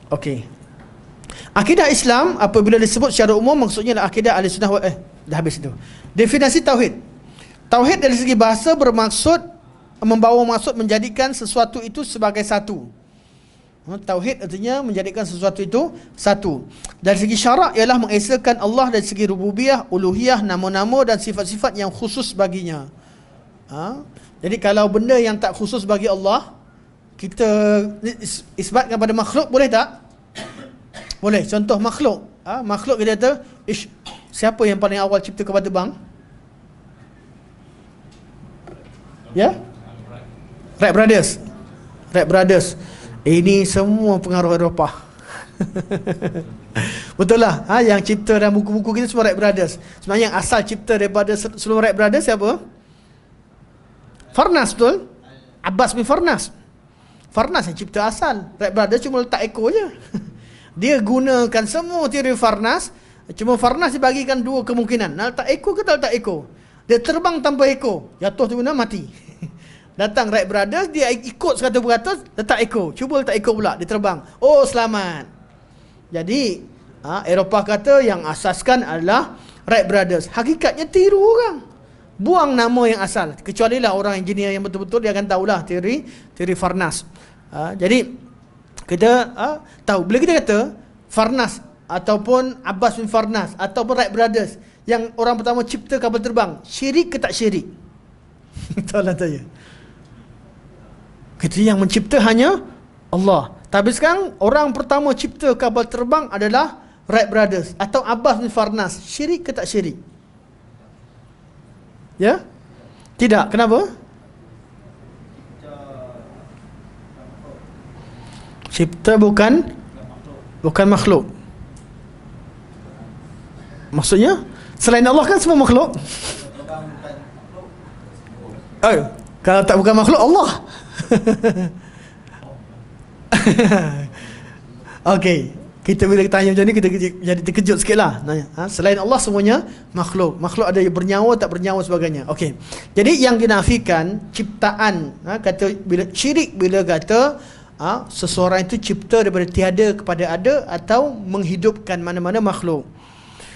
Okey. Akidah Islam apabila disebut secara umum maksudnya adalah akidah ahli sunnah dah habis itu. Definisi tauhid. Tauhid dari segi bahasa bermaksud membawa maksud menjadikan sesuatu itu sebagai satu. Tauhid artinya menjadikan sesuatu itu satu. Dari segi syarak ialah mengesakan Allah dari segi rububiyah, uluhiyah, nama-nama dan sifat-sifat yang khusus baginya. Jadi kalau benda yang tak khusus bagi Allah kita isbatkan pada makhluk, boleh tak? Boleh. Contoh makhluk. Makhluk kita kata, siapa yang paling awal cipta kapal terbang? Ya? Wright Brothers. Ini semua pengaruh Eropah. Betul lah. Yang cipta dalam buku-buku kita semua Wright Brothers. Sebenarnya yang asal cipta daripada seluruh Wright Brothers siapa? Farnas, betul? Abbas bin Farnas. Farnas yang cipta asal. Wright Brothers cuma letak ekor je. Dia gunakan semua teori Farnas. Cuma Farnas dibagikan 2 kemungkinan. Nak letak ekor ke tak letak ekor? Dia terbang tanpa ekor, jatuh tu guna mati. Datang Wright Brothers, dia ikut 100%, letak ekor. Cuba letak ekor pula, dia terbang. Oh, selamat. Jadi Eropah kata yang asaskan adalah Wright Brothers. Hakikatnya tiru orang. Buang nama yang asal. Kecuali lah orang engineer yang betul-betul, dia akan tahulah teori Farnas. Jadi kita tahu bila kita kata Farnas ataupun Abbas bin Farnas ataupun Wright Brothers, yang orang pertama cipta kapal terbang, syirik ke tak syirik? Tolong tanya. Kata yang mencipta hanya Allah. Tapi sekarang orang pertama cipta kapal terbang adalah Wright Brothers atau Abbas bin Farnas. Syirik ke tak syirik? Ya? Tidak. Kenapa? Cipta bukan makhluk. Maksudnya selain Allah kan semua makhluk. Kalau tak bukan makhluk, Allah. Okey, kita bila tanya macam ni kita jadi terkejut sikit lah. Selain Allah semuanya makhluk. Makhluk ada yang bernyawa, tak bernyawa sebagainya. Okey. Jadi yang dinafikan ciptaan, kata bila syirik bila kata seseorang itu cipta daripada tiada kepada ada atau menghidupkan mana-mana makhluk.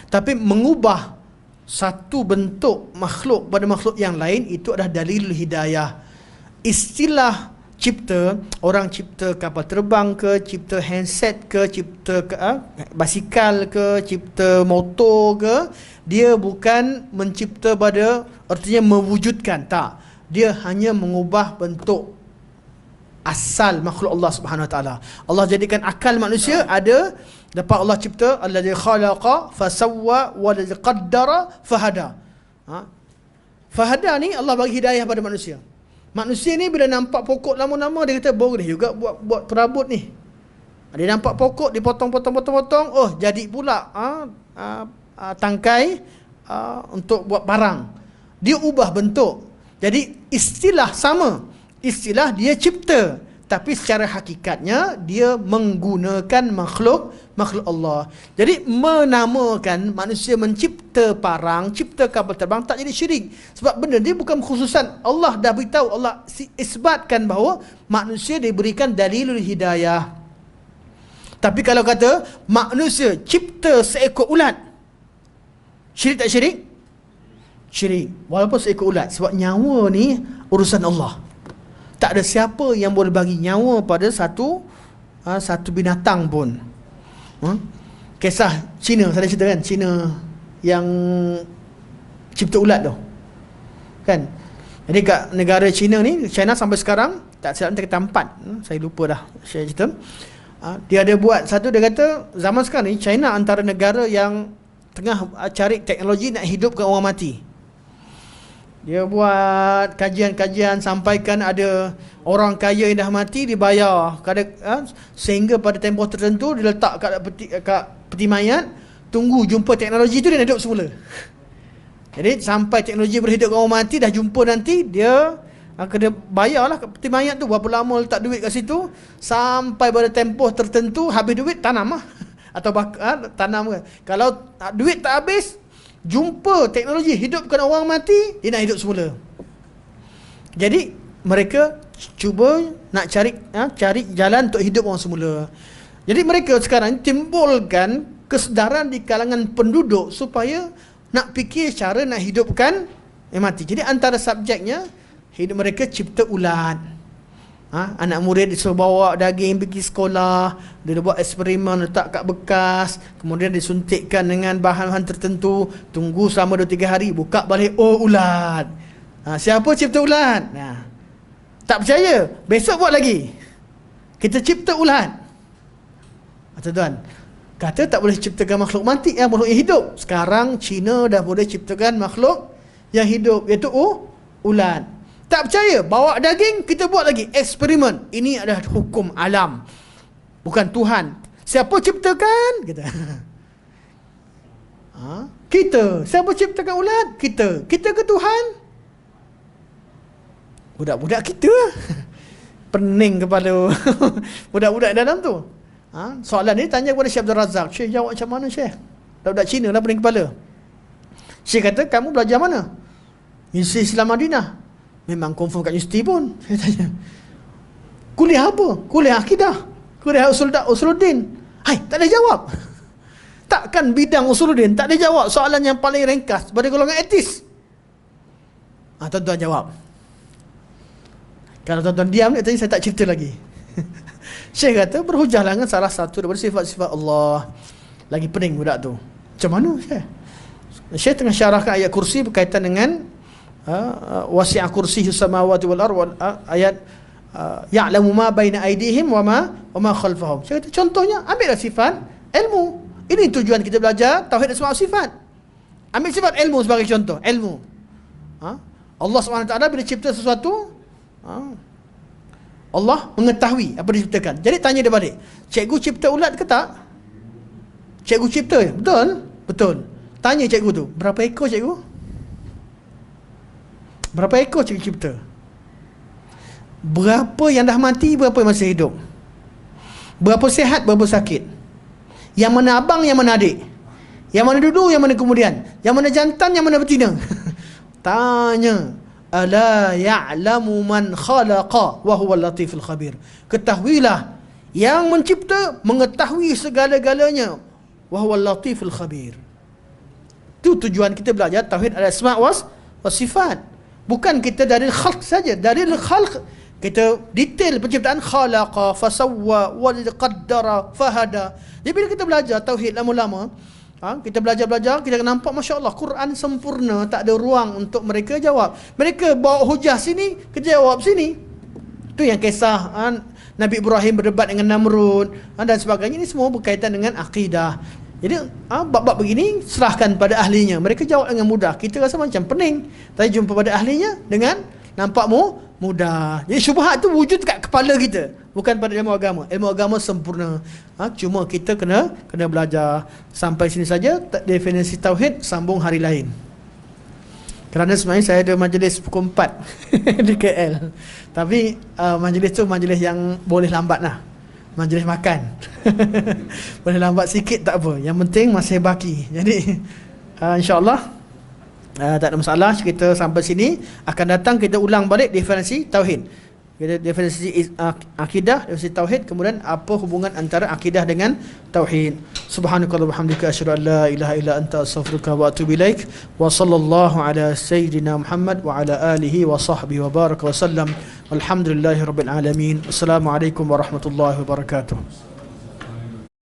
Tapi mengubah satu bentuk makhluk pada makhluk yang lain, itu adalah dalil hidayah. Istilah cipta, orang cipta kapal terbang ke, cipta handset ke, cipta basikal ke, cipta motor ke, dia bukan mencipta pada artinya mewujudkan, tak. Dia hanya mengubah bentuk asal makhluk Allah Subhanahu Wa Taala. Allah jadikan akal manusia ada, dapat Allah cipta allazi khalaqa fasawwa wallazi qaddara fahada. Fahada ni Allah bagi hidayah pada manusia. Manusia ni bila nampak pokok lama-lama dia kata boleh juga buat perabot ni. Dia nampak pokok dipotong-potong-potong, oh jadi pula tangkai untuk buat barang. Dia ubah bentuk. Jadi istilah sama. Istilah dia cipta, tapi secara hakikatnya dia menggunakan makhluk Allah. Jadi menamakan manusia mencipta parang, cipta kapal terbang tak jadi syirik. Sebab benda dia bukan khususan. Allah dah beritahu, Allah isbatkan bahawa manusia diberikan dalilul hidayah. Tapi kalau kata manusia cipta seekor ulat, syirik tak syirik? Syirik. Walaupun seekor ulat, sebab nyawa ni urusan Allah. Tak ada siapa yang boleh bagi nyawa pada satu binatang pun. Kisah Cina, saya cerita kan, Cina yang cipta ulat tu. Kan? Jadi kat negara Cina ni, China sampai sekarang, tak silap kata 4, saya lupa dah saya cerita. Dia ada buat satu, dia kata zaman sekarang ni China antara negara yang tengah cari teknologi nak hidupkan orang mati. Dia buat kajian-kajian, sampaikan ada orang kaya yang dah mati dibayar sehingga pada tempoh tertentu dia letak kat peti mayat, tunggu jumpa teknologi tu dia nak hidup semula. Jadi sampai teknologi berhidupkan orang mati, dah jumpa nanti dia kena bayarlah kat peti mayat tu, berapa lama letak duit kat situ, sampai pada tempoh tertentu habis duit, tanam lah. Atau tanam kan. Kalau duit tak habis, jumpa teknologi hidupkan orang mati, dia nak hidup semula. Jadi mereka cuba nak cari jalan untuk hidup orang semula. Jadi mereka sekarang timbulkan kesedaran di kalangan penduduk supaya nak fikir cara nak hidupkan yang mati. Jadi antara subjeknya, hidup mereka cipta ulat. Anak murid disuruh bawa daging pergi sekolah, dia buat eksperimen, letak kat bekas, kemudian disuntikkan dengan bahan-bahan tertentu, tunggu selama 2-3 hari, buka balik, oh ulat. Siapa cipta ulat? Tak percaya, besok buat lagi, kita cipta ulat. Tuan, kata tak boleh ciptakan makhluk mati, makhluk yang hidup. Sekarang Cina dah boleh ciptakan makhluk yang hidup, iaitu ulat. Tak percaya, bawa daging, kita buat lagi eksperimen. Ini adalah hukum alam, bukan Tuhan. Siapa ciptakan? Kita. Siapa ciptakan ulat? Kita ke Tuhan? Budak-budak kita. Pening kepala budak-budak dalam tu. Soalan ni tanya kepada Syekh Abdul Razak. Syekh jawab macam mana Syekh? Budak Cina lah pening kepala. Syekh kata, kamu belajar mana? Universiti Islam Madinah. Memang confirm kat universiti pun. Saya tanya, kuliah apa? Kuliah akidah, kuliah usuluddin. Hai, tak ada jawab. Takkan bidang usuluddin tak ada jawab soalan yang paling ringkas pada golongan etis. Tuan-tuan jawab. Kalau tuan-tuan diam, tadi saya tak cerita lagi. Syekh kata, berhujahlah dengan salah satu daripada sifat-sifat Allah. Lagi pening budak tu. Macam mana Syekh? Syekh tengah syarahkan ayat kursi berkaitan dengan wasi'a kursiyus samawati wal ardh, ayat ya'lamu ma baina aydihim wa ma khalfahum. Saya kata contohnya ambillah sifat ilmu. Ini tujuan kita belajar tauhid asma wa sifat. Ambil sifat ilmu sebagai contoh, ilmu. Allah SWT bila cipta sesuatu, Allah mengetahui apa diciptakan. Jadi tanya dia balik, cikgu cipta ulat ke tak? Cikgu cipta, betul? Betul. Tanya cikgu tu, berapa ekor cikgu? Berapa ekor cikgu cipta? Berapa yang dah mati, berapa yang masih hidup? Berapa sihat, berapa sakit? Yang mana abang, yang mana adik? Yang mana dulu, yang mana kemudian? Yang mana jantan, yang mana betina? Tanya. Ala ya'lamu man khalaqa wa huwal latiful khabir. Ketahuilah, yang mencipta mengetahui segala-galanya. Wa huwal latiful khabir. Itu tujuan kita belajar tauhid al-asma' was sifat. Bukan kita dari khalq saja, dari khalq kita detail penciptaan, khalaqa fasawwa wal qaddara fahada. Jadi bila kita belajar tauhid lama-lama, kita belajar-belajar, kita nampak Masya Allah Quran sempurna, tak ada ruang untuk mereka jawab. Mereka bawa hujah sini, kita jawab sini. Itu yang kisah Nabi Ibrahim berdebat dengan Namrud dan sebagainya. Ini semua berkaitan dengan akidah. Jadi bab-bab begini serahkan pada ahlinya, mereka jawab dengan mudah. Kita rasa macam pening, tapi jumpa pada ahlinya dengan nampakmu mudah. Jadi syubhat tu wujud kat kepala kita, bukan pada ilmu agama. Ilmu agama sempurna. Cuma kita kena belajar. Sampai sini saja. Definisi tauhid, sambung hari lain. Kerana sebenarnya saya ada majlis pukul 4 di KL. Tapi majlis tu majlis yang boleh lambat lah. Majlis makan. Boleh lambat sikit tak apa. Yang penting masih baki. Jadi insya-Allah tak ada masalah. Kita sampai sini. Akan datang kita ulang balik definisi tauhid. Kita definisi akidah, definisi tauhid, kemudian apa hubungan antara akidah dengan tauhid. Subhanakallah wa bihamdika asyhadu an la ilaha illa anta astaghfiruka wa atubu ilaik. Wa sallallahu ala sayyidina Muhammad wa ala alihi wa sahbihi wa baraka wa sallam. Walhamdulillahirabbil alamin. Assalamualaikum warahmatullahi wabarakatuh.